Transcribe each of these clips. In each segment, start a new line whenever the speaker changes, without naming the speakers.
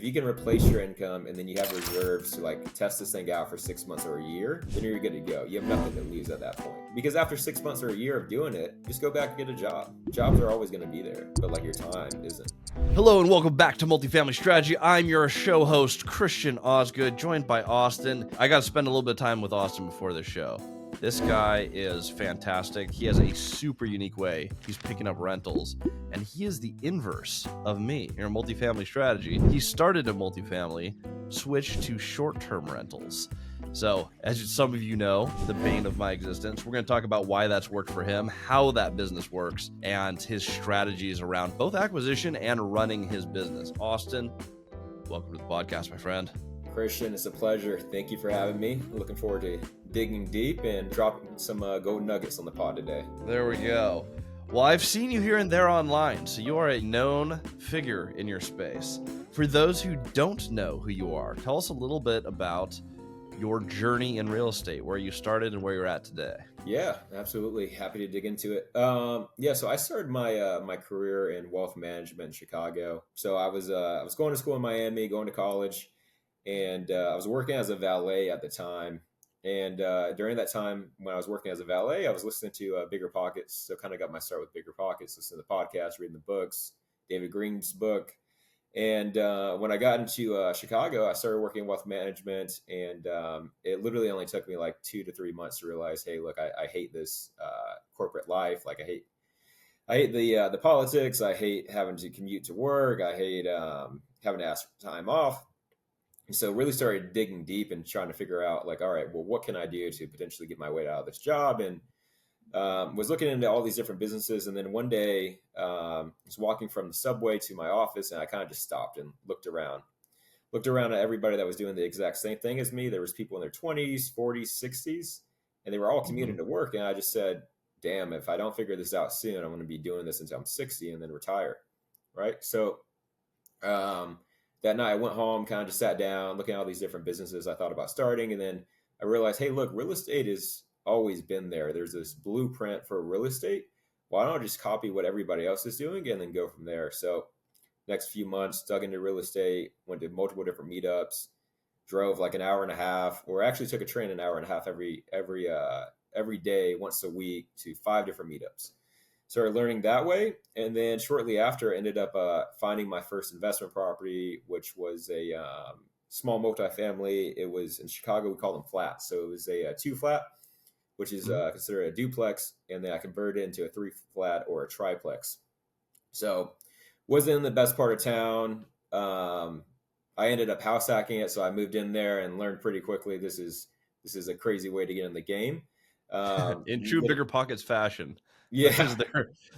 if you can replace your income and then you have reserves to like test this thing out for 6 months or a year, then you're good to go. You have nothing to lose at that point. Because after 6 months or a year of doing it, just go back and get a job. Jobs are always going to be there, but like your time isn't.
Hello and welcome back to Multifamily Strategy. I'm your show host, Christian Osgood, joined by Austin. I got to spend a little bit of time with Austin before this show. This guy is fantastic. He has a super unique way he's picking up rentals, and he is the inverse of me here in Multifamily Strategy. He started in multifamily, switched to short-term rentals. So, as some of you know, the bane of my existence, we're going to talk about why that's worked for him, how that business works, and his strategies around both acquisition and running his business. Austin, welcome to the podcast, my friend.
Christian, it's a pleasure. Thank you for having me. Looking forward to digging deep and dropping some gold nuggets on the pod today.
There we go. Well, I've seen you here and there online, so you are a known figure in your space. For those who don't know who you are, tell us a little bit about your journey in real estate, where you started and where you're at today.
Yeah, absolutely. Happy to dig into it. So I started my career in wealth management in Chicago. So I was going to school in Miami, going to college, and I was working as a valet at the time. And during that time when I was working as a valet, I was listening to Bigger Pockets. So kind of got my start with Bigger Pockets, listening to the podcast, reading the books, David Green's book. And when I got into Chicago, I started working in wealth management, and it literally only took me like 2 to 3 months to realize, hey, look, I hate this corporate life. Like I hate the politics. I hate having to commute to work. I hate having to ask for time off. And so really started digging deep and trying to figure out like, all right, well, what can I do to potentially get my way out of this job? And was looking into all these different businesses. And then one day I was walking from the subway to my office, and I kind of just stopped and looked around at everybody that was doing the exact same thing as me. There was people in their 20s, 40s, 60s, and they were all commuting to work. And I just said, damn, if I don't figure this out soon, I'm going to be doing this until I'm 60 and then retire. Right. So that night I went home, kind of just sat down, looking at all these different businesses I thought about starting. And then I realized, hey, look, real estate is always been there. There's this blueprint for real estate. Why don't I just copy what everybody else is doing and then go from there? So next few months, dug into real estate, went to multiple different meetups, drove like an hour and a half, or actually took a train an hour and a half every day, once a week, to 5 different meetups. Started learning that way. And then shortly after, ended up finding my first investment property, which was a small multifamily. It was in Chicago. We call them flats. So it was a 2-flat, which is considered a duplex. And then I converted it into a 3-flat or a triplex. So wasn't in the best part of town. I ended up house hacking it. So I moved in there and learned pretty quickly, this is a crazy way to get in the game.
In true Bigger Pockets fashion.
Yeah,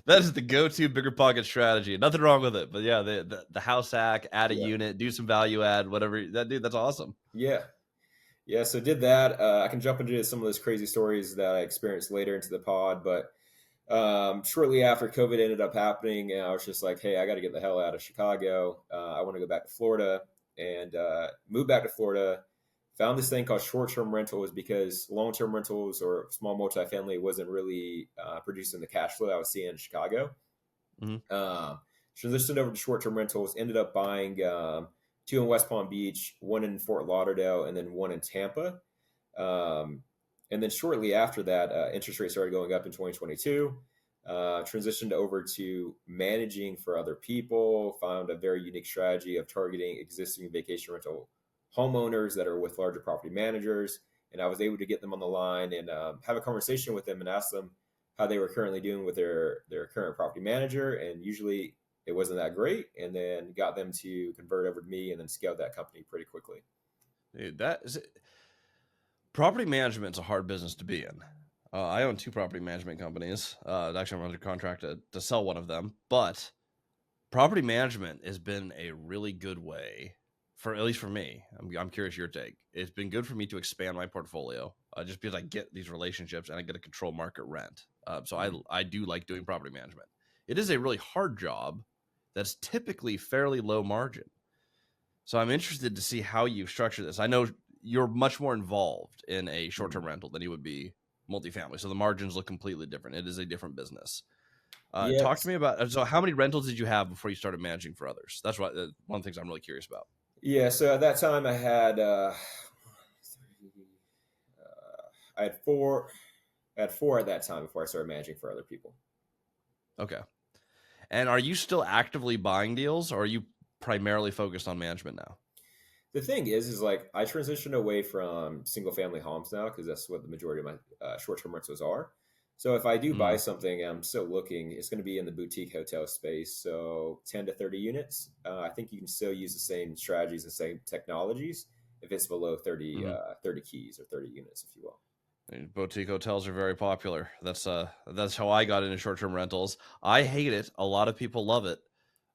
that is the go-to Bigger Pocket strategy. Nothing wrong with it, but yeah, the house hack, add a unit, do some value add, whatever. That's awesome.
Yeah. So did that. I can jump into some of those crazy stories that I experienced later into the pod, but shortly after, COVID ended up happening, and I was just like, hey, I got to get the hell out of Chicago. I want to go back to Florida, and moved back to Florida. Found this thing called short-term rentals, because long-term rentals or small multifamily wasn't really producing the cash flow I was seeing in Chicago. Transitioned over to short-term rentals, ended up buying 2 in West Palm Beach, 1 in Fort Lauderdale, and then 1 in Tampa. And then shortly after that, interest rates started going up in 2022. Transitioned over to managing for other people, found a very unique strategy of targeting existing vacation rental homeowners that are with larger property managers. And I was able to get them on the line and have a conversation with them and ask them how they were currently doing with their current property manager. And usually it wasn't that great. And then got them to convert over to me and then scaled that company pretty quickly.
Dude, property management is a hard business to be in. I own 2 property management companies. Actually, I'm under contract to sell one of them. But property management has been a really good way, for at least for me. I'm curious your take. It's been good for me to expand my portfolio, just because I get these relationships and I get to control market rent. So I do like doing property management. It is a really hard job that's typically fairly low margin. So I'm interested to see how you structure this. I know you're much more involved in a short-term rental than you would be multifamily. So the margins look completely different. It is a different business.
Yes.
Talk to me about, so how many rentals did you have before you started managing for others? That's one of the things I'm really curious about.
Yeah, so at that time I had four. I had four at that time before I started managing for other people.
Okay. And are you still actively buying deals, or are you primarily focused on management now?
The thing is like I transitioned away from single family homes now because that's what the majority of my short term rentals are. So if I do buy
Mm,
something, I'm still looking. It's going to be in the boutique hotel space, so 10 to 30 units. I think you can still use the same strategies, the same technologies if it's below 30,
mhm.
30 keys or 30 units, if you will.
And boutique hotels are very popular. That's how I got into short-term rentals. I hate it. A lot of people love it.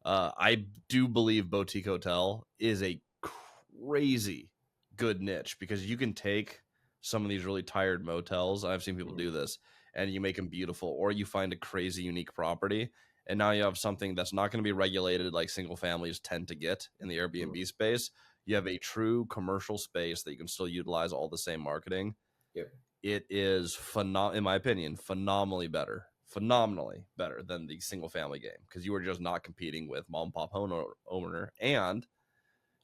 I do believe boutique hotel is a crazy good niche because you can take some of these really tired motels. I've seen people
Mhm.
do this, and you make them beautiful, or you find a crazy unique property, and now you have something that's not going to be regulated like single families tend to get in the
Mhm.
Airbnb space. You have a true commercial space that you can still utilize all the same marketing.
Yep.
It is in my opinion, phenomenally better than the single family game because you are just not competing with mom and pop owner, and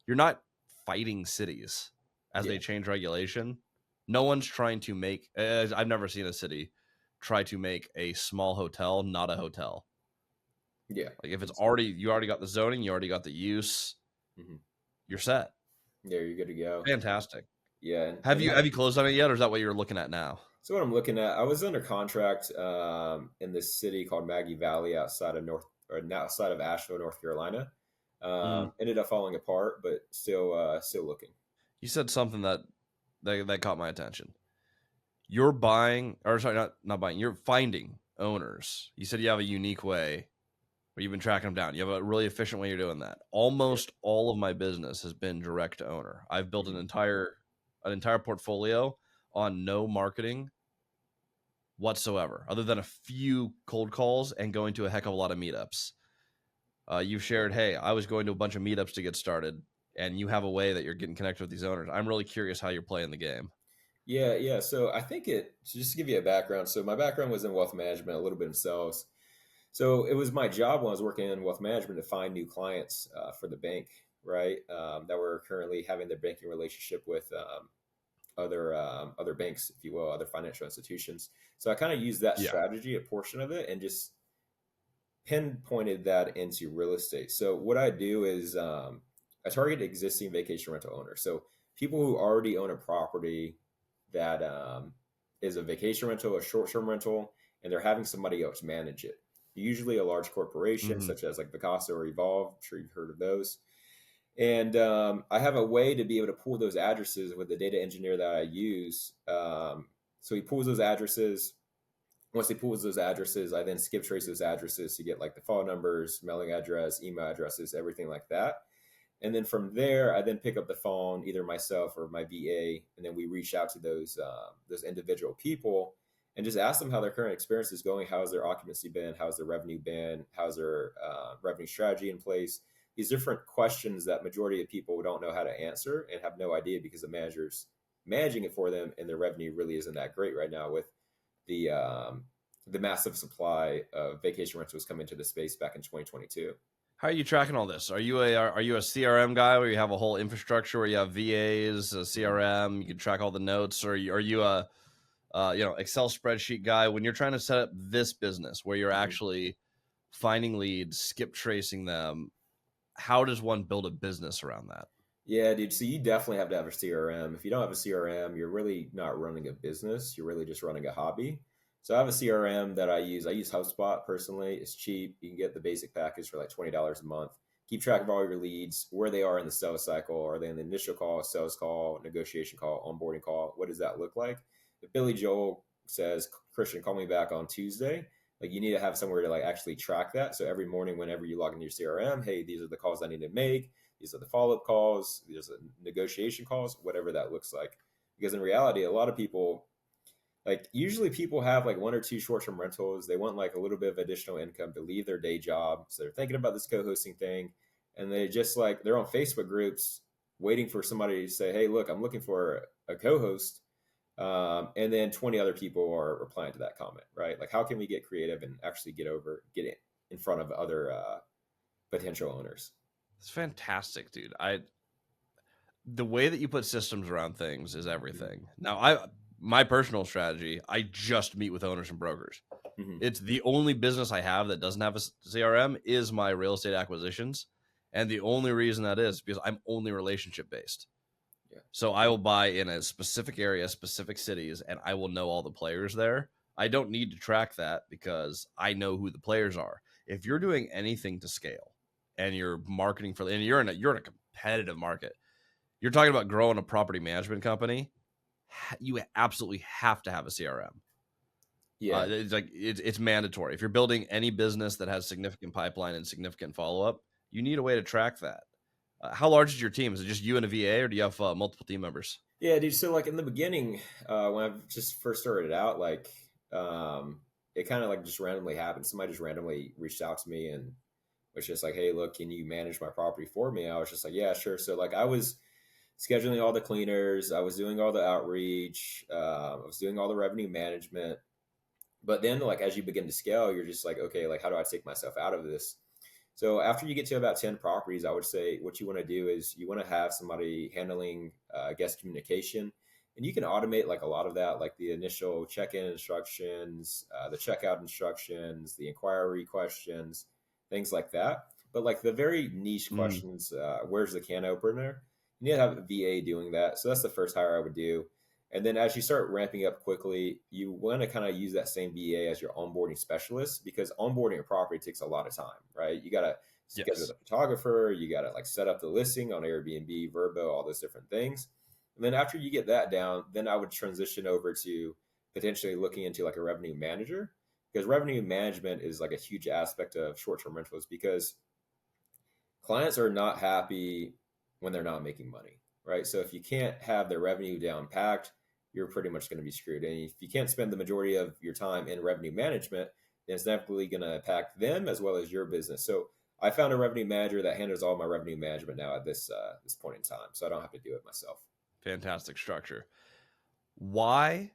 you're not fighting cities as
Yeah.
they change regulation. No one's trying to make. I've never seen a city try to make a small hotel not a hotel.
Yeah.
Like if it's
It's,
already you already got the zoning, you already got the use,
mhm.
you're set.
Yeah, you're good to go.
Fantastic.
Yeah,
Have
and
you
that,
have you closed on it yet, or is that what you're looking at now?
so what I'm looking at, I was under contract in this city called Maggie Valley outside of Asheville, North Carolina.
Mm.
Ended up falling apart, but still looking.
You said something that caught my attention. You're buying, or sorry, not buying. You're finding owners. You said you have a unique way where you've been tracking them down. You have a really efficient way you're doing that.
Yeah.
Almost all of my business has been direct to owner. I've built
Mhm.
an entire portfolio on no marketing whatsoever, other than a few cold calls and going to a heck of a lot of meetups. You've shared, hey, I was going to a bunch of meetups to get started, and you have a way that you're getting connected with these owners. I'm really curious how you're playing the game.
Yeah, yeah. So I think just to give you a background. So my background was in wealth management, a little bit in sales. So it was my job when I was working in wealth management to find new clients for the bank, right? That were currently having their banking relationship with other banks, if you will, other financial institutions. So I kind of used that
Yeah.
strategy, a portion of it, and just pinpointed that into real estate. So what I do is I target existing vacation rental owners. So people who already own a property that is a vacation rental, a short-term rental, and they're having somebody else manage it. Usually a large corporation
Hmm.
such as like Picasso or Evolve. I'm sure you've heard of those. And I have a way to be able to pull those addresses with the data engineer that I use. So he pulls those addresses. Once he pulls those addresses, I then skip trace those addresses to get like the phone numbers, mailing address, email addresses, everything like that. And then from there, I then pick up the phone, either myself or my VA, and then we reach out to those individual people and just ask them how their current experience is going. How's their occupancy been? How's their revenue been? How's their revenue strategy in place? These different questions that majority of people don't know how to answer and have no idea because the managers managing it for them and their revenue really isn't that great right now with the um, the massive supply of vacation rentals coming to the space back in 2022.
How are you tracking all this? Are you a CRM guy where you have a whole infrastructure where you have VAs, a
Mhm.
CRM, you can track all the notes, or are you a Excel spreadsheet guy when you're trying to set up this business where you're
Mhm.
actually finding leads, skip tracing them? How does one build a business around that?
Yeah, dude. So you definitely have to have a CRM. If you don't have a CRM, you're really not running a business. You're really just running a hobby. So I have a CRM that I use. I use HubSpot personally. It's cheap. You can get the basic package for like $20 a month. Keep track of all your leads, where they are in the sales cycle. Are they in the initial call, sales call, negotiation call, onboarding call? What does that look like? If Billy Joel says, Christian, call me back on Tuesday, like you need to have somewhere to like actually track that. So every morning, whenever you log into your CRM, hey, these are the calls I need to make, these are the follow up calls, these are the negotiation calls, whatever that looks like. Because in reality, a lot of people, like usually people have like one or two short term rentals. They want like a little bit of additional income to leave their day job. So they're thinking about this co hosting thing. And they just like, they're on Facebook groups waiting for somebody to say, hey, look, I'm looking for a co host. And then 20 other people are replying to that comment, right? Like, how can we get creative and actually get it in front of other potential owners?
It's fantastic, dude. the way that you put systems around things is everything. Now, my personal strategy, I just meet with owners and brokers.
Mm-hmm.
It's the only business I have that doesn't have a CRM is my real estate acquisitions. And the only reason that is because I'm only relationship based.
Yeah.
So I will buy in a specific area, specific cities, and I will know all the players there. I don't need to track that because I know who the players are. If you're doing anything to scale and you're marketing for, and you're in a competitive market, you're talking about growing a property management company, you absolutely have to have a CRM.
Yeah.
It's mandatory. If you're building any business that has significant pipeline and significant follow-up, you need a way to track that. How large is your team? Is it just you and a VA, or do you have multiple team members?
Yeah, dude. So like in the beginning, when I just first started out, it kind of like just randomly happened. Somebody just randomly reached out to me and was just like, "Hey, look, can you manage my property for me?" I was just like, "Yeah, sure." So like I was scheduling all the cleaners, I was doing all the outreach, I was doing all the revenue management. But then like as you begin to scale, you're just like, okay, like how do I take myself out of this? So after you get to about 10 properties, I would say what you want to do is you want to have somebody handling guest communication. And you can automate like a lot of that, like the initial check-in instructions, the checkout instructions, the inquiry questions, things like that. But like the very niche
Mm.
questions, where's the can opener? You need to have a VA doing that. So that's the first hire I would do. And then as you start ramping up quickly, you want to kind of use that same VA as your onboarding specialist because onboarding a property takes a lot of time, right? You got to schedule
Yes.
the photographer, you got to like set up the listing on Airbnb, Verbo, all those different things. And then after you get that down, then I would transition over to potentially looking into like a revenue manager because revenue management is like a huge aspect of short-term rentals because clients are not happy when they're not making money, right? So if you can't have their revenue down packed, you're pretty much going to be screwed. And if you can't spend the majority of your time in revenue management, then it's definitely going to impact them as well as your business. So I found a revenue manager that handles all my revenue management now at this point in time, so I don't have to do it myself.
Fantastic structure. Why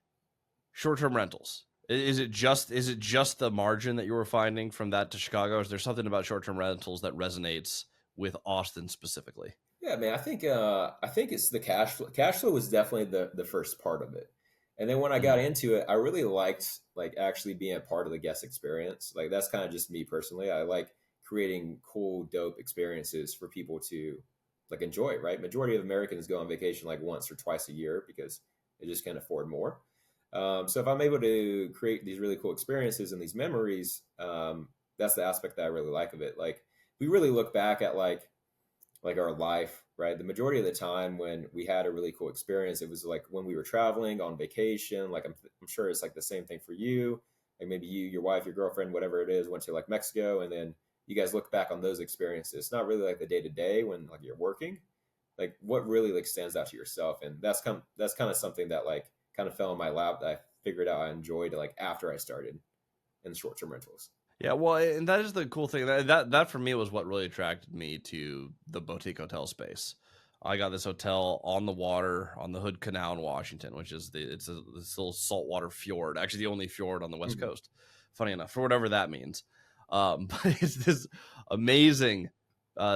short-term rentals? Is it just the margin that you were finding from that to Chicago? Or is there something about short-term rentals that resonates with Austin specifically?
Yeah, man. I think it's the cash flow. Cash flow was definitely the first part of it, and then when I got
Mm.
into it, I really liked like actually being a part of the guest experience. Like that's kind of just me personally. I like creating cool, dope experiences for people to like enjoy. Right? Majority of Americans go on vacation like once or twice a year because they just can't afford more. So if I'm able to create these really cool experiences and these memories, that's the aspect that I really like of it. Like we really look back at like our life, right? The majority of the time when we had a really cool experience, it was like when we were traveling on vacation. Like I'm sure it's like the same thing for you. Like maybe you, your wife, your girlfriend, whatever it is, went to like Mexico, and then you guys look back on those experiences. It's not really like the day to day when like you're working. Like what really like stands out to yourself, and that's kind of something that like kind of fell in my lap that I figured out I enjoyed like after I started in short term rentals.
Yeah, well, and that is the cool thing. That for me was what really attracted me to the boutique hotel space. I got this hotel on the water on the Hood Canal in Washington, which is this little saltwater fjord, actually the only fjord on the West
Mm-hmm.
Coast. Funny enough, for whatever that means. But it's this amazing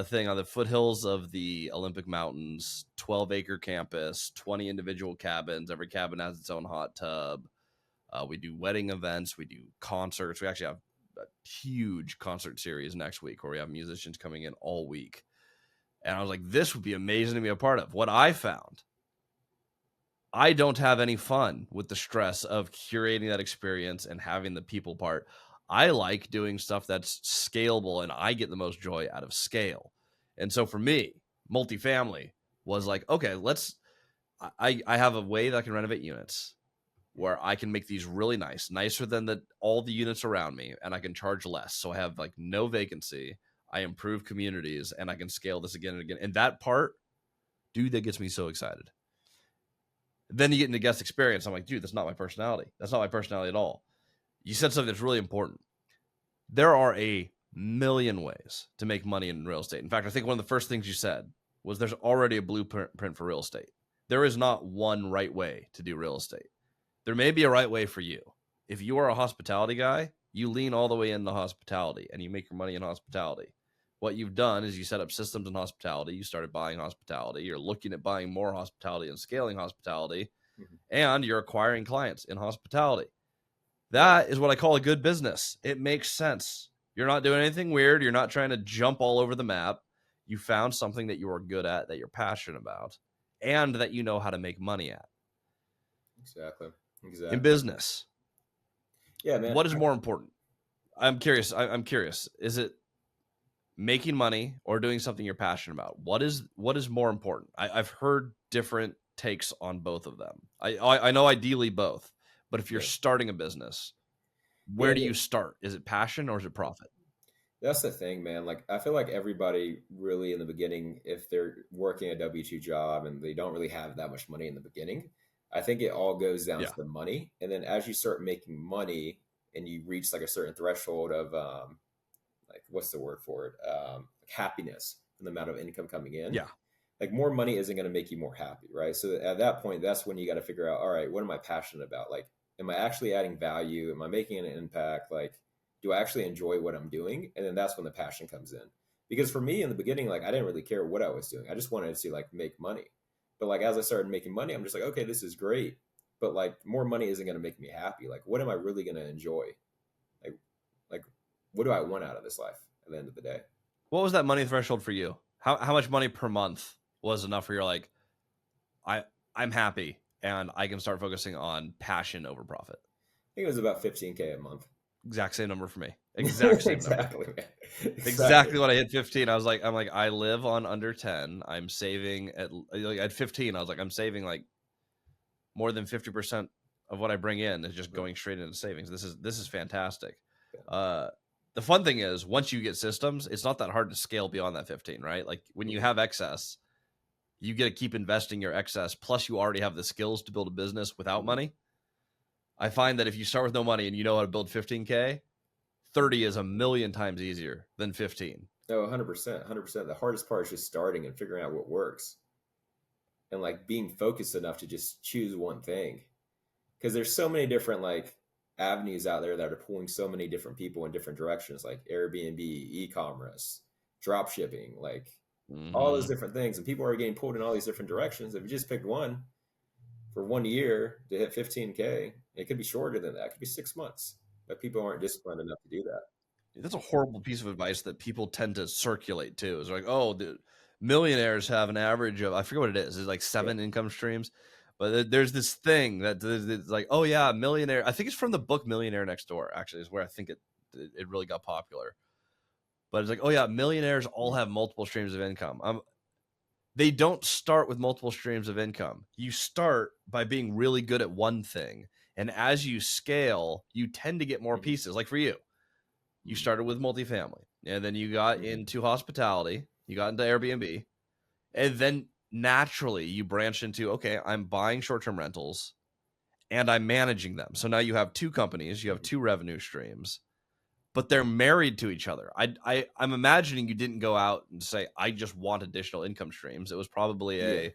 thing on the foothills of the Olympic Mountains, 12-acre campus, 20 individual cabins. Every cabin has its own hot tub. We do wedding events. We do concerts. We actually have a huge concert series next week where we have musicians coming in all week. And I was like, this would be amazing to be a part of. What I found, I don't have any fun with the stress of curating that experience and having the people part. I like doing stuff that's scalable and I get the most joy out of scale. And so for me, multifamily was like, okay, I have a way that I can renovate units where I can make these really nice, nicer than all the units around me, and I can charge less. So I have like no vacancy. I improve communities, and I can scale this again and again. And that part, dude, that gets me so excited. Then you get into guest experience. I'm like, dude, that's not my personality. That's not my personality at all. You said something that's really important. There are a million ways to make money in real estate. In fact, I think one of the first things you said was there's already a blueprint for real estate. There is not one right way to do real estate. There may be a right way for you. If you are a hospitality guy, you lean all the way into hospitality and you make your money in hospitality. what you've done is you set up systems in hospitality. You started buying hospitality. You're looking at buying more hospitality and scaling hospitality,
Mhm.
and you're acquiring clients in hospitality.
Yeah,
That is what I call a good business. It makes sense. You're not doing anything weird. You're not trying to jump all over the map. You found something that you are good at, that you're passionate about, and that you know how to make money at.
exactly.
In
Exactly.
business,
Yeah, man.
what is more important? I'm curious. I'm curious. Is it making money or doing something you're passionate about? What is more important? I've heard different takes on both of them. I know ideally both, but if you're
Yeah.
starting a business,
Yeah,
where do you start? Is it passion or is it profit?
that's the thing, man. Like, I feel like everybody really in the beginning, if they're working a W-2 job and they don't really have that much money in the beginning, I think it all goes down to
Yeah.
the money. And then as you start making money and you reach like a certain threshold of, like, what's the word for it? Like happiness from the amount of income coming in,
Yeah.
like more money isn't going to make you more happy, right? So at that point, that's when you got to figure out, all right, what am I passionate about? Like, am I actually adding value? Am I making an impact? Like, do I actually enjoy what I'm doing? And then that's when the passion comes in. Because for me in the beginning, like I didn't really care what I was doing. I just wanted to like make money. But like as I started making money, I'm just like, okay, this is great. But like more money isn't going to make me happy. Like, what am I really going to enjoy? Like, like, what do I want out of this life at the end of the day?
What was that money threshold for you? How much money per month was enough for your like I I'm happy and I can start focusing on passion over profit?
I think it was about 15K a month.
Exact same number for me. Exact same number.
Exactly, man. Exactly.
Exactly when I hit 15, I'm like I live on under 10. I'm saving at 15. I was like I'm saving like more than 50% of what I bring in is just
Right.
going straight into savings. This is fantastic.
Yeah.
Uh, the fun thing is once you get systems, it's not that hard to scale beyond that 15, right? Like when you
Mhm.
have excess, you get to keep investing your excess. Plus, you already have the skills to build a business without
Mhm.
money. I find that if you start with no money and you know how to build 15K, 30 is a million times easier than 15.
No, 100%. 100%. The hardest part is just starting and figuring out what works and like being focused enough to just choose one thing. Because there's so many different like avenues out there that are pulling so many different people in different directions, like Airbnb, e-commerce, drop shipping, like all those
Mm-hmm.
different things. And people are getting pulled in all these different directions. If you just picked one for 1 year to hit 15K, it could be shorter than that. It could be 6 months. But people aren't disciplined enough to do that.
That's a horrible piece of advice that people tend to circulate too. It's like, oh, the millionaires have an average of, I forget what it is. It's like
Yeah.
7 income streams. But there's this thing it's like, oh yeah, millionaire. I think it's from the book Millionaire Next Door. Actually, is where I think it really got popular. But it's like, oh yeah, millionaires all
Mhm.
have multiple streams of income. They don't start with multiple streams of income. You start by being really good at one thing, and as you scale, you tend to get more
Mhm.
pieces. Like for you, you started with multifamily, and then you got
Mhm.
into hospitality, you got into Airbnb, and then naturally you branch into, okay, I'm buying short-term rentals and I'm managing them. So now you have two companies, you have
Mhm.
two revenue streams, but they're married to each other. I'm imagining you didn't go out and say, I just want additional income streams. It was probably
Yeah.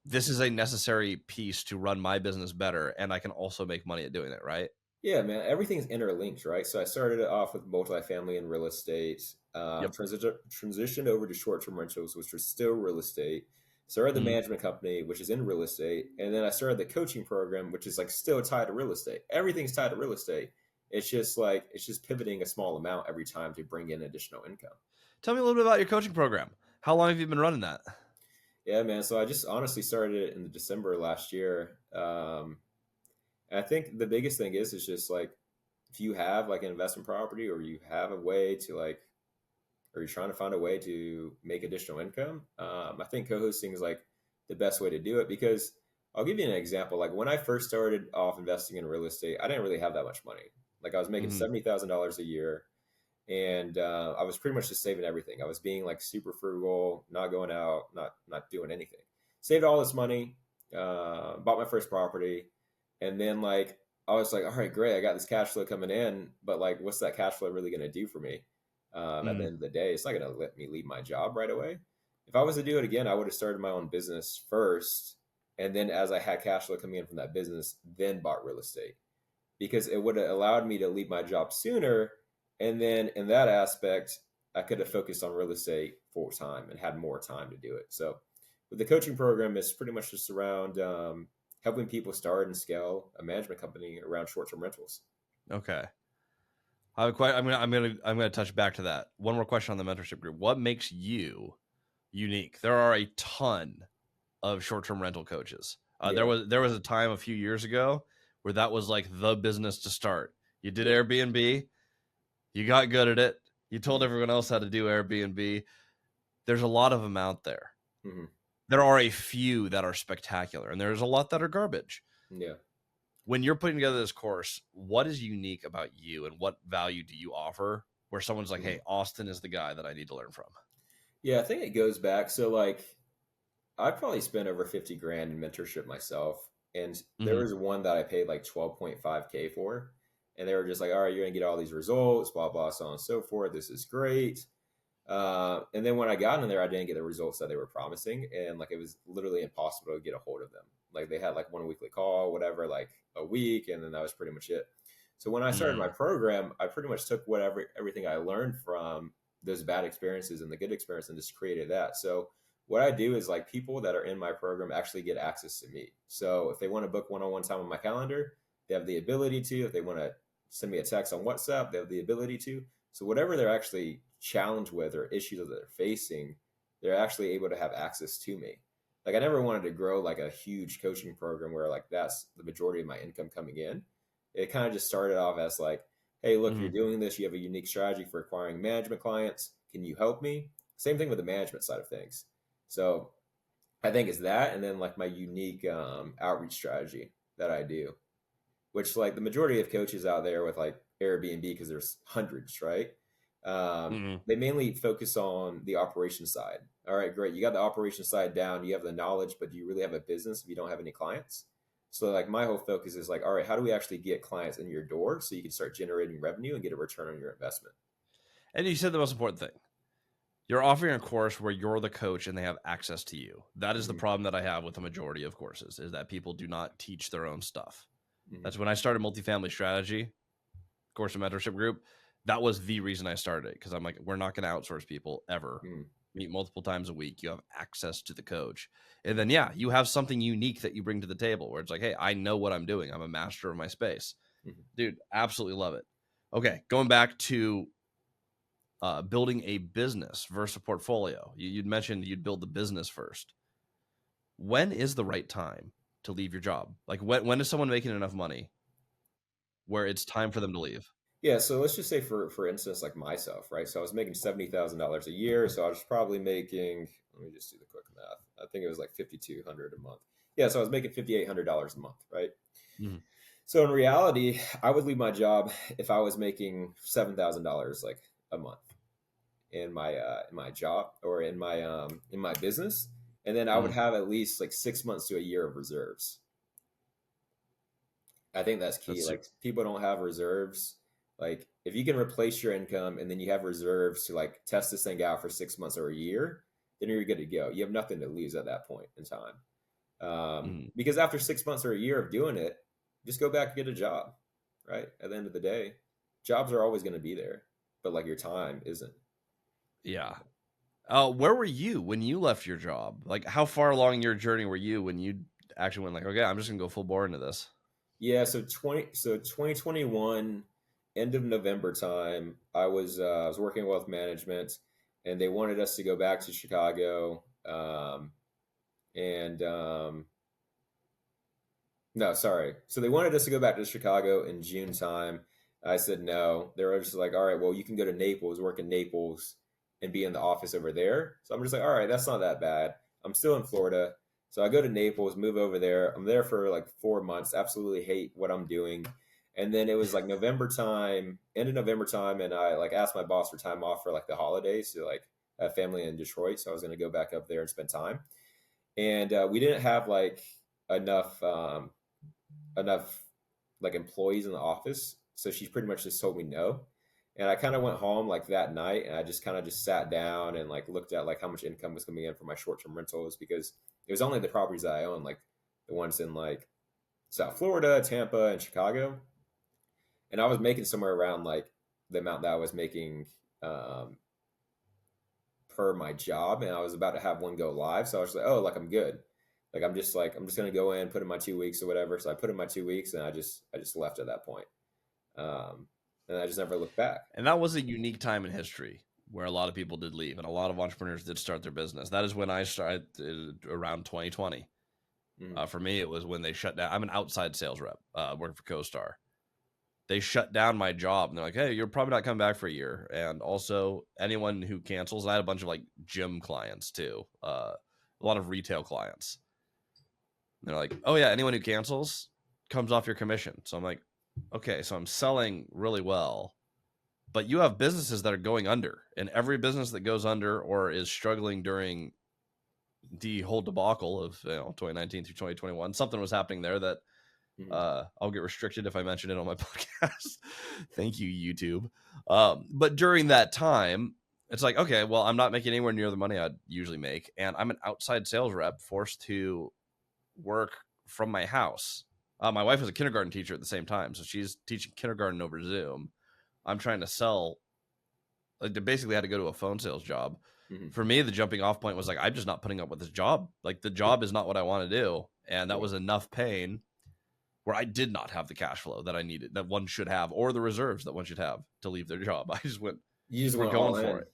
this is a necessary piece to run my business better, and I can also make money at doing it, right?
Yeah, man, everything's interlinked, right? So I started it off with multifamily and real estate,
Yep.
transitioned over to short-term rentals, which was still real estate. Started the
Mhm.
management company, which is in real estate, and then I started the coaching program, which is like still tied to real estate. Everything's tied to real estate. It's just like it's just pivoting a small amount every time to bring in additional income.
Tell me a little bit about your coaching program. How long have you been running that?
Yeah, man. So I just honestly started it in the December last year. And I think the biggest thing is just like if you have like an investment property or you have a way to like or you're trying to find a way to make additional income, I think co-hosting is like the best way to do it because I'll give you an example. Like when I first started off investing in real estate, I didn't really have that much money. Like I was making
Mhm.
$70,000 a year, and I was pretty much just saving everything. I was being like super frugal, not going out, not doing anything. Saved all this money, bought my first property, and then like I was like, all right, great, I got this cash flow coming in, but like, what's that cash flow really going to do for me? At the
Mhm.
end of the day, it's not going to let me leave my job right away. If I was to do it again, I would have started my own business first, and then as I had cash flow coming in from that business, then bought real estate because it would have allowed me to leave my job sooner. And then in that aspect, I could have focused on real estate full time and had more time to do it. So with the coaching program, it's pretty much just around helping people start and scale a management company around short term rentals.
Okay. I'm gonna touch back to that. One more question on the mentorship group. What makes you unique? There are a ton of short-term rental coaches.
Yeah.
There was a time a few years ago where that was like the business to start. You did
Yeah.
Airbnb, you got good at it, you told
Hmm.
everyone else how to do Airbnb. There's a lot of them out there.
Hmm.
There are a few that are spectacular, and there's a lot that are garbage.
Yeah.
When you're putting together this course, what is unique about you and what value do you offer where someone's like,
Hmm.
hey, Austin is the guy that I need to learn from?
Yeah. I think it goes back. So, like, I probably spent over 50 grand in mentorship myself. And there
Mm-hmm.
was one that I paid like 12.5K for. And they were just like, all right, you're going to get all these results, blah, blah, so on and so forth. This is great. And then when I got in there, I didn't get the results that they were promising. And like, it was literally impossible to get a hold of them. Like, they had like one weekly call, whatever, like a week. And then that was pretty much it. So when I started my
Mm-hmm.
program, I pretty much took whatever, everything I learned from those bad experiences and the good experience and just created that. So what I do is like people that are in my program actually get access to me. So if they want to book one-on-one time on my calendar, they have the ability to. If they want to send me a text on WhatsApp, they have the ability to. So whatever they're actually challenged with or issues that they're facing, they're actually able to have access to me. Like I never wanted to grow like a huge coaching program where like that's the majority of my income coming in. It kind of just started off as like, hey, look,
Mm-hmm.
you're doing this. You have a unique strategy for acquiring management clients. Can you help me? Same thing with the management side of things. So I think it's that, and then like my unique outreach strategy that I do, which like the majority of coaches out there with like Airbnb, because there's hundreds, right?
Mm-hmm.
They mainly focus on the operation side. All right, great. You got the operation side down. You have the knowledge, but do you really have a business if you don't have any clients? So like my whole focus is like, all right, how do we actually get clients in your door so you can start generating revenue and get a return on your investment?
And you said the most important thing. You're offering a course where you're the coach and they have access to you. That is the
Hmm.
problem that I have with the majority of courses is that people do not teach their own stuff.
Hmm.
That's when I started multifamily strategy course and mentorship group. That was the reason I started it because I'm like, we're not going to outsource people ever.
Hmm.
Meet multiple times a week. You have access to the coach. And then, yeah, you have something unique that you bring to the table where it's like, hey, I know what I'm doing. I'm a master of my space.
Hmm.
Dude, absolutely love it. Okay, going back to building a business versus a portfolio. You'd mentioned you'd build the business first. When is the right time to leave your job? Like when is someone making enough money where it's time for them to leave?
Yeah, so let's just say for instance, like myself, right? So I was making $70,000 a year, so I was probably making. Let me just do the quick math. I think it was like 5,200 a month. Yeah, so I was making $5,800 a month, right?
Mhm.
So in reality, I would leave my job if I was making $7,000 like a month in my job or in my business, and then I would
Mhm.
have at least like 6 months to a year of reserves. I think that's key.
That's
Like people don't have reserves. Like if you can replace your income and then you have reserves to like test this thing out for 6 months or a year, then you're good to go. You have nothing to lose at that point in time.
mhm.
Because after 6 months or a year of doing it, just go back and get a job. Right. At the end of the day, jobs are always going to be there, but like your time isn't.
Yeah. Where were you when you left your job? Like, how far along your journey were you when you actually went like, okay, I'm just gonna go full bore into this?
Yeah. So 2021, end of November time, I was working in wealth management, and they wanted us to go back to Chicago. And No, sorry. So they wanted us to go back to Chicago in June time. I said no. They were just like, all right, well, you can go to Naples, work in Naples, and be in the office over there. So I'm just like, all right, that's not that bad. I'm still in Florida. So I go to Naples, move over there. I'm there for like 4 months. Absolutely hate what I'm doing. And then it was like November time, end of November time, and I like asked my boss for time off for like the holidays to like have family in Detroit. So I was going to go back up there and spend time. And we didn't have like enough. Enough like employees in the office. So she pretty much just told me no. And I kind of went home like that night and I just kind of just sat down and like looked at like how much income was coming in for my short-term rentals because it was only the properties that I own, like the ones in like South Florida, Tampa, and Chicago. And I was making somewhere around like the amount that I was making um, per my job, and I was about to have one go live. So I was like, oh, like I'm good. Like I'm just gonna go in, put in my 2 weeks or whatever. So I put in my 2 weeks, and I just left at that point. Um, and I just never looked back.
And that was a unique time in history where a lot of people did leave and a lot of entrepreneurs did start their business. That is when I started around 2020.
Mhm.
For me, it was when they shut down. I'm an outside sales rep working for CoStar. They shut down my job and they're like, hey, you're probably not coming back for a year. And also, anyone who cancels, and I had a bunch of like gym clients too, a lot of retail clients. And they're like, oh, yeah, anyone who cancels comes off your commission. So I'm like, okay, so I'm selling really well, but you have businesses that are going under, and every business that goes under or is struggling during the whole debacle of 2019 through 2021, something was happening there that
Mhm.
I'll get restricted if I mention it on my podcast. Thank you, YouTube. But during that time, it's like, okay, well, I'm not making anywhere near the money I'd usually make, and I'm an outside sales rep forced to work from my house. My wife was a kindergarten teacher at the same time, so she's teaching kindergarten over Zoom. I'm trying to sell. Like, they basically had to go to a phone sales job.
Mhm.
For me, the jumping off point was like, I'm just not putting up with this job. Like, the
Yeah.
job is not what I want to do. And that
Yeah.
was enough pain where I did not have the cash flow that I needed, that one should have, or the reserves that one should have to leave their job. I just went,
You just
we're
went
going
all
for
in.
it.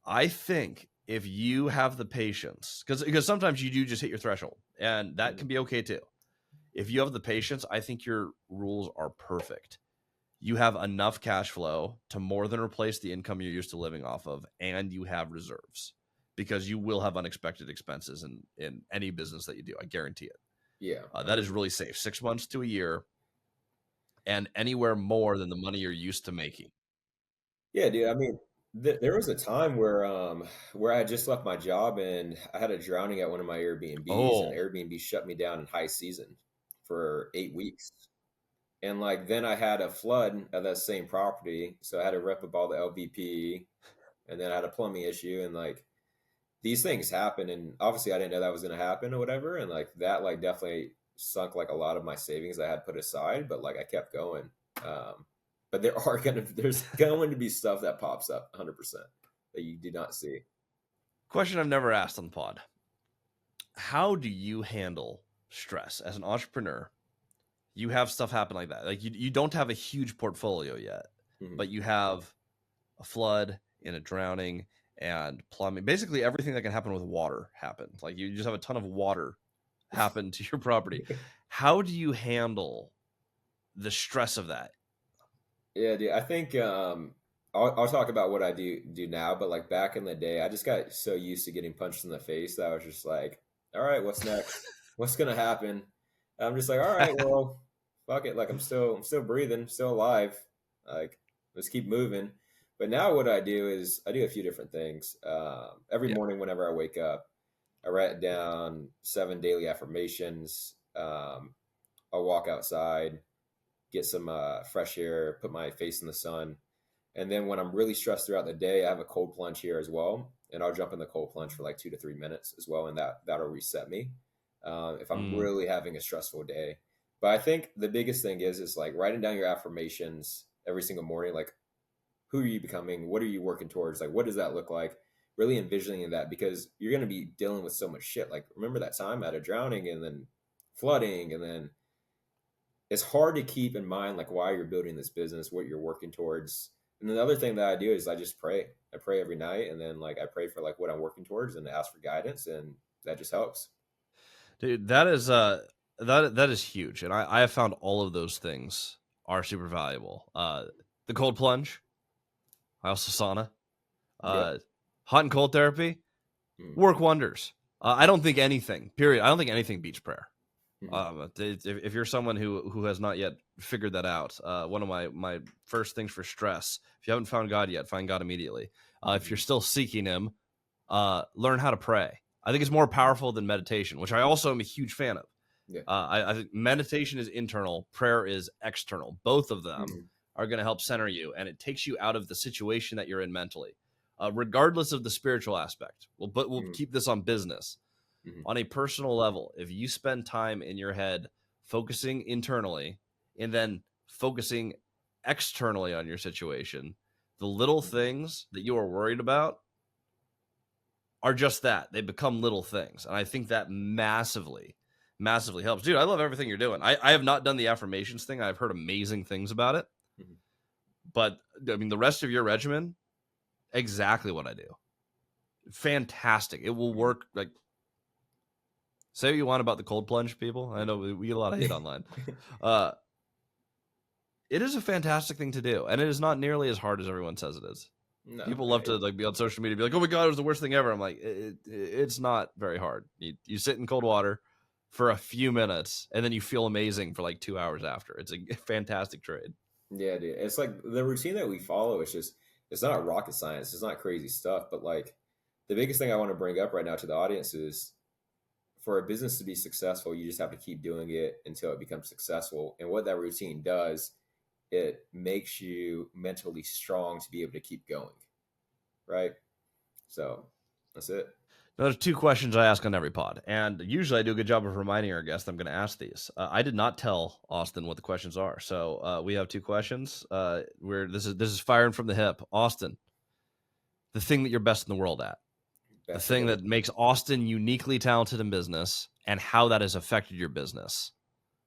I think if you have the patience, because sometimes you do just hit your threshold, and that
Mhm.
can be okay too. If you have the patience, I think your rules are perfect. You have enough cash flow to more than replace the income you're used to living off of, and you have reserves because you will have unexpected expenses in any business that you do. I guarantee it.
Yeah.
That is
100%.
really safe. 6 months to a year, and anywhere more than the money you're used to making.
Yeah, dude. I mean, there was a time where I had just left my job and I had a drowning at one of my Airbnbs, and
Oh,
Airbnb shut me down in high season for 8 weeks. And like then I had a flood at that same property, so I had to rip up all the LVP, and then I had a plumbing issue, and like these things happen, and obviously I didn't know that was going to happen or whatever, and like that like definitely sunk like a lot of my savings I had put aside, but like I kept going. Um, but there's going to be stuff that pops up 100% that you do not see.
question I've never asked on the pod. How do you handle stress as an entrepreneur? You have stuff happen like that. Like, you don't have a huge portfolio yet,
Mhm.
but you have a flood and a drowning and plumbing. Basically, everything that can happen with water happens. Like, you just have a ton of water happen to your property. How do you handle the stress of that?
Yeah, dude. I think I'll talk about what I do now, but like back in the day, I just got so used to getting punched in the face that I was just like, all right, what's next? What's gonna happen? And I'm just like, all right, well, fuck it. Like I'm still breathing, still alive. Like let's keep moving. But now what I do is I do a few different things. Every
Yeah.
morning whenever I wake up, I write down 7 daily affirmations. I'll walk outside, get some fresh air, put my face in the sun. And then when I'm really stressed throughout the day, I have a cold plunge here as well. And I'll jump in the cold plunge for like 2 to 3 minutes as well. And that'll reset me if I'm
Mm.
really having a stressful day. But I think the biggest thing is like writing down your affirmations every single morning. Like, who are you becoming? What are you working towards? Like, what does that look like? Really envisioning that because you're going to be dealing with so much shit. Like, remember that time I had a drowning and then flooding and then it's hard to keep in mind like why you're building this business, what you're working towards. And then the other thing that I do is I just pray. I pray every night, and then like I pray for like what I'm working towards and ask for guidance, and that just helps.
Dude, that is huge. And I have found all of those things are super valuable. The cold plunge, I also sauna,
Yep.
uh, hot and cold therapy
Mm-hmm.
work wonders. I don't think anything, period. I don't think anything beats prayer.
Mm-hmm.
If you're someone who has not yet figured that out, one of my first things for stress, if you haven't found God yet, find God immediately. If you're
Mm-hmm.
still seeking Him, learn how to pray. I think it's more powerful than meditation, which I also am a huge fan of.
Yeah.
I think meditation is internal, prayer is external. Both of them
Mm-hmm.
are going to help center you, and it takes you out of the situation that you're in mentally, regardless of the spiritual aspect. But we'll
Mm-hmm.
keep this on business.
Mm-hmm.
On a personal level, if you spend time in your head focusing internally and then focusing externally on your situation, the little
Mm-hmm.
things that you are worried about are just that. They become little things. And I think that massively, massively helps. Dude, I love everything you're doing. I have not done the affirmations thing. I've heard amazing things about it.
Mhm.
But I mean, the rest of your regimen, exactly what I do. Fantastic. It will
Mhm.
work. Like, say what you want about the cold plunge people. I know we get a lot of hate online. Uh, it is a fantastic thing to do, and it is not nearly as hard as everyone says it is.
No,
People love to like be on social media, be like, "Oh my god, it was the worst thing ever." I'm like, it's not very hard. You sit in cold water for a few minutes, and then you feel amazing for like 2 hours after. It's a fantastic trade.
yeah, dude. It's like the routine that we follow is just, it's not rocket science. It's not crazy stuff. But like the biggest thing I want to bring up right now to the audience is, for a business to be successful, you just have to keep doing it until it becomes successful. And what that routine does, it makes you mentally strong to be able to keep going. Right. So that's it.
Now, there's two questions I ask on every pod, and usually I do a good job of reminding our guests I'm going to ask these. I did not tell Austin what the questions are, so we have two questions. Where this is firing from the hip. Austin, the thing that you're best in the world at, the
Best in
thing
the
that makes Austin uniquely talented in business, and how that has affected your business.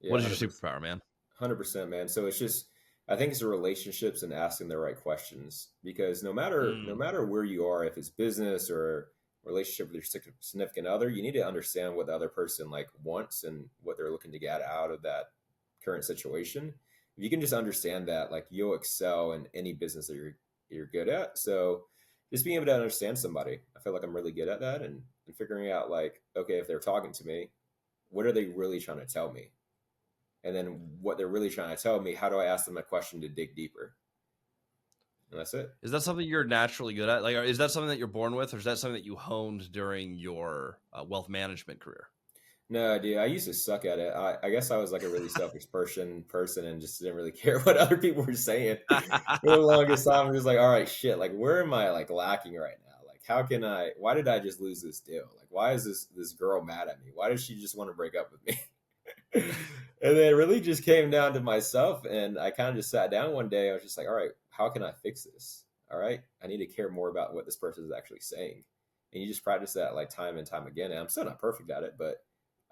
Yeah,
What is your
100%.
superpower, man?
100%, man. So it's just, I think it's the relationships and asking the right questions, because
Mm.
no matter where you are, if it's business or relationship with your significant other, you need to understand what the other person like wants and what they're looking to get out of that current situation. If you can just understand that, like, you'll excel in any business that you're good at. So just being able to understand somebody, I feel like I'm really good at that, and figuring out, like, okay, if they're talking to me, what are they really trying to tell me? And then what they're really trying to tell me, how do I ask them a question to dig deeper? And that's it.
Is that something you're naturally good at? Like, is that something that you're born with, or is that something that you honed during your wealth management career?
No, dude, I used to suck at it. I guess I was like a really selfish person and just didn't really care what other people were saying. For the longest time, I'm just like, all right, shit, like, where am I like lacking right now? Like, how can I, why did I just lose this deal? Like, why is this girl mad at me? Why does she just want to break up with me? And then it really just came down to myself, and I kind of just sat down one day. I was just like, all right, how can I fix this? All right, I need to care more about what this person is actually saying. And you just practice that like time and time again. And I'm still not perfect at it, but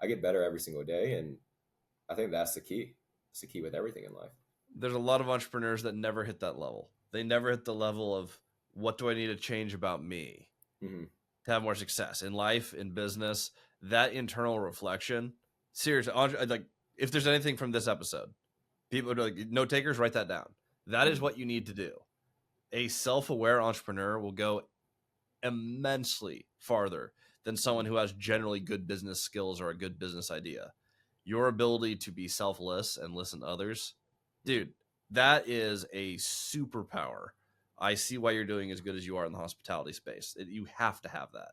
I get better every single day. And I think that's the key. It's the key with everything in life.
There's a lot of entrepreneurs that never hit that level. They never hit the level of what do I need to change about me
Hmm.
to have more success in life, in business. That internal reflection, seriously, like if there's anything from this episode, people like note takers, write that down. That is
Hmm.
what you need to do. A self-aware entrepreneur will go immensely farther than someone who has generally good business skills or a good business idea. Your ability to be selfless and listen to others, dude, that is a superpower. I see why you're doing as good as you are in the hospitality space. You have to have that.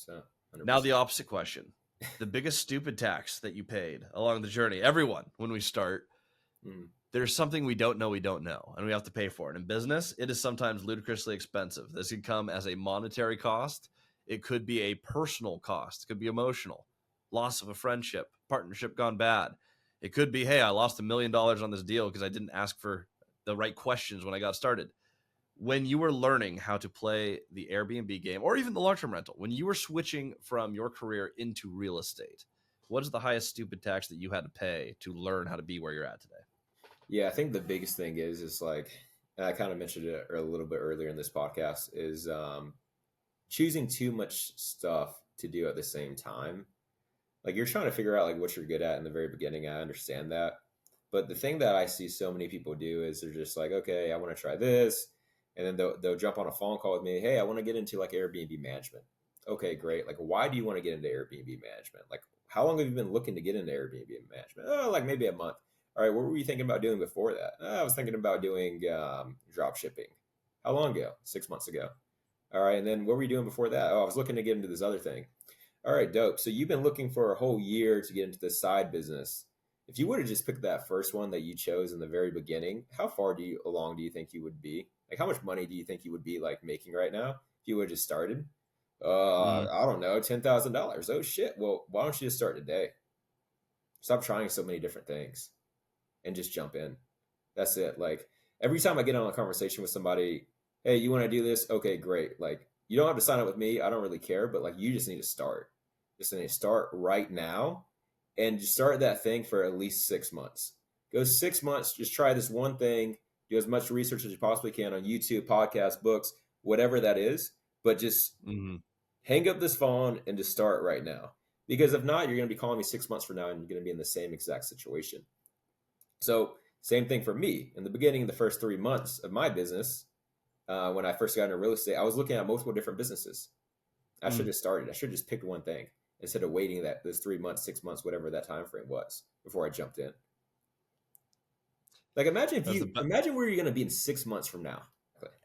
100%.
Now, the
100%.
opposite question, the biggest stupid tax that you paid along the journey, everyone, when we start,
Mm-hmm.
there's something we don't know, and we have to pay for it. In business, it is sometimes ludicrously expensive. This could come as a monetary cost. It could be a personal cost. It could be emotional, loss of a friendship, partnership gone bad. It could be, hey, I lost $1 million on this deal because I didn't ask for the right questions when I got started. When you were learning how to play the Airbnb game or even the long-term rental, when you were switching from your career into real estate, what is the highest stupid tax that you had to pay to learn how to be where you're at today?
Yeah, I think the biggest thing is like, and I kind of mentioned it a little bit earlier in this podcast, is choosing too much stuff to do at the same time. Like, you're trying to figure out like what you're good at in the very beginning. I understand that. But the thing that I see so many people do is they're just like, okay, I want to try this. And then they'll jump on a phone call with me. Hey, I want to get into like Airbnb management. Okay, great. Like, why do you want to get into Airbnb management? Like, how long have you been looking to get into Airbnb management? Oh, like maybe a month. All right, what were you thinking about doing before that? Oh, I was thinking about doing drop shipping. How long ago? 6 months ago. All right, and then what were you doing before that? Oh, I was looking to get into this other thing. All right, dope. So you've been looking for a whole year to get into this side business. If you would have just picked that first one that you chose in the very beginning, how far along do you think you would be? Like, how much money do you think you would be like making right now if you would have just started?
Mm.
I don't know, $10,000. Oh shit. Well, why don't you just start today? Stop trying so many different things and just jump in. That's it. Like, every time I get on a conversation with somebody, hey, you want to do this? Okay, great. Like, you don't have to sign up with me. I don't really care, but like you just need to start. Just need to start right now and just start that thing for at least 6 months. Go 6 months, just try this one thing, do as much research as you possibly can on YouTube, podcasts, books, whatever that is, but just
Mm-hmm.
hang up this phone and just start right now. Because if not, you're going to be calling me 6 months from now and you're going to be in the same exact situation. So, same thing for me. In the beginning, the first 3 months of my business, when I first got into real estate, I was looking at multiple different businesses. I should have just started. I should have just picked one thing instead of waiting that those 3 months, 6 months, whatever that time frame was before I jumped in. Like imagine where you're going to be in 6 months from now.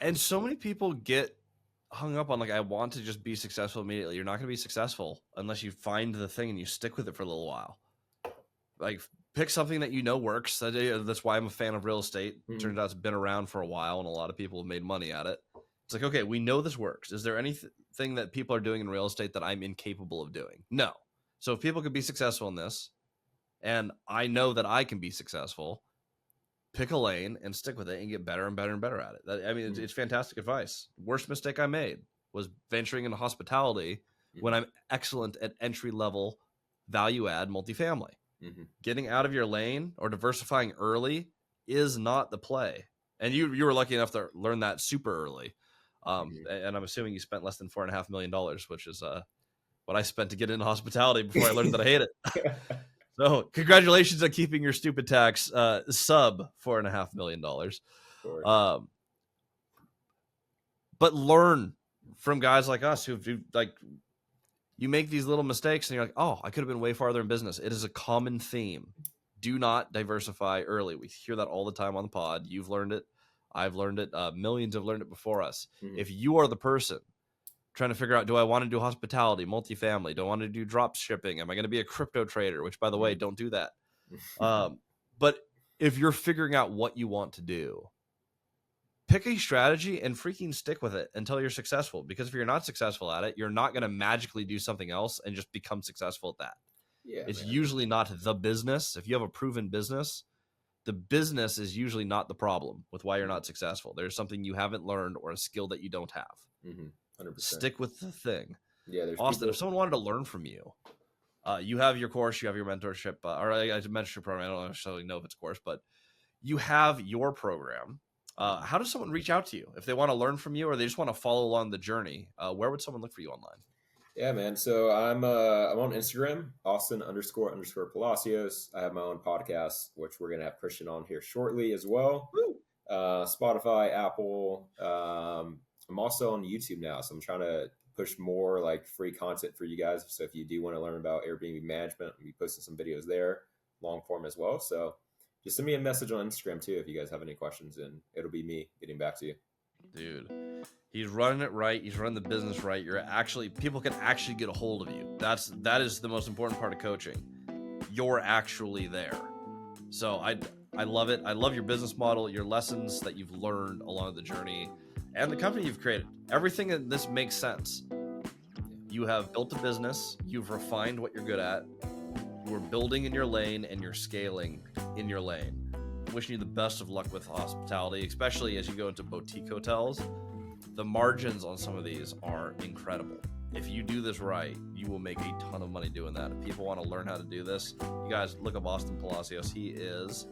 And so many people get hung up on like, I want to just be successful immediately. You're not going to be successful unless you find the thing and you stick with it for a little while. Like pick something that you know works. That's why I'm a fan of real estate. Mm-hmm. Turns out it's been around for a while and a lot of people have made money at it. It's like, okay, we know this works. Is there anything that people are doing in real estate that I'm incapable of doing? No. So if people could be successful in this, and I know that I can be successful, pick a lane and stick with it and get better and better and better at it. I mean, it's fantastic advice. Worst mistake I made was venturing into hospitality when I'm excellent at entry-level value-add multifamily. Mm-hmm. Getting out of your lane or diversifying early is not the play. And you were lucky enough to learn that super early. And I'm assuming you spent less than $4.5 million, which is what I spent to get into hospitality before I learned that I hate it. So congratulations on keeping your stupid tax sub $4.5 million. But learn from guys like us who like, you make these little mistakes and you're like, oh, I could have been way farther in business. It is a common theme. Do not diversify early. We hear that all the time on the pod. You've learned it. I've learned it. Millions have learned it before us. Mm-hmm. If you are the person trying to figure out, do I want to do hospitality, multifamily? Do I want to do drop shipping? Am I going to be a crypto trader? Which, by the way, don't do that. But if you're figuring out what you want to do, pick a strategy and freaking stick with it until you're successful. Because if you're not successful at it, you're not going to magically do something else and just become successful at that. Yeah, it's usually not the business. If you have a proven business, the business is usually not the problem with why you're not successful. There's something you haven't learned or a skill that you don't have. 100%. Stick with the thing. Yeah, Austin, if someone wanted to learn from you, you have your course, you have your mentorship, or a mentorship program. I don't necessarily know if it's a course, but you have your program. How does someone reach out to you if they want to learn from you or they just want to follow along the journey? Where would someone look for you online?
Yeah, man. So I'm on Instagram, Austin__Palacios. I have my own podcast, which we're gonna have Christian on here shortly as well. Spotify, Apple. I'm also on YouTube now, so I'm trying to push more like free content for you guys. So if you do want to learn about Airbnb management, I'll be posting some videos there, long form as well. So just send me a message on Instagram too if you guys have any questions, and it'll be me getting back to you.
Dude, he's running it right. He's running the business right. People can actually get a hold of you. That is the most important part of coaching. You're actually there. So I love it. I love your business model, your lessons that you've learned along the journey, and the company you've created. Everything in this makes sense. You have built a business. You've refined what you're good at. You're building in your lane and you're scaling in your lane. Wishing you the best of luck with hospitality, especially as you go into boutique hotels. The margins on some of these are incredible. If you do this right, you will make a ton of money doing that. If people want to learn how to do this, you guys look up Austin Palacios. He is,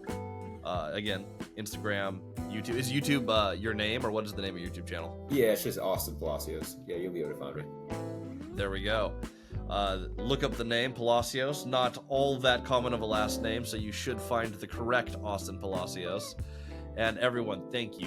again, Instagram, YouTube. Is YouTube your name, or what is the name of your YouTube channel?
Yeah, it's just Austin Palacios. Yeah, you'll be able to find me.
There we go. Look up the name Palacios, not all that common of a last name, so you should find the correct Austin Palacios. And everyone, thank you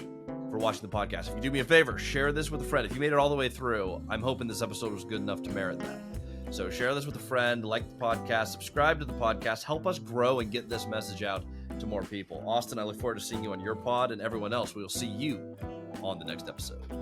for watching the podcast. If you do me a favor, share this with a friend. If you made it all the way through, I'm hoping this episode was good enough to merit that. So share this with a friend, like the podcast, subscribe to the podcast, help us grow and get this message out to more people. Austin, I look forward to seeing you on your pod, and everyone else, we will see you on the next episode.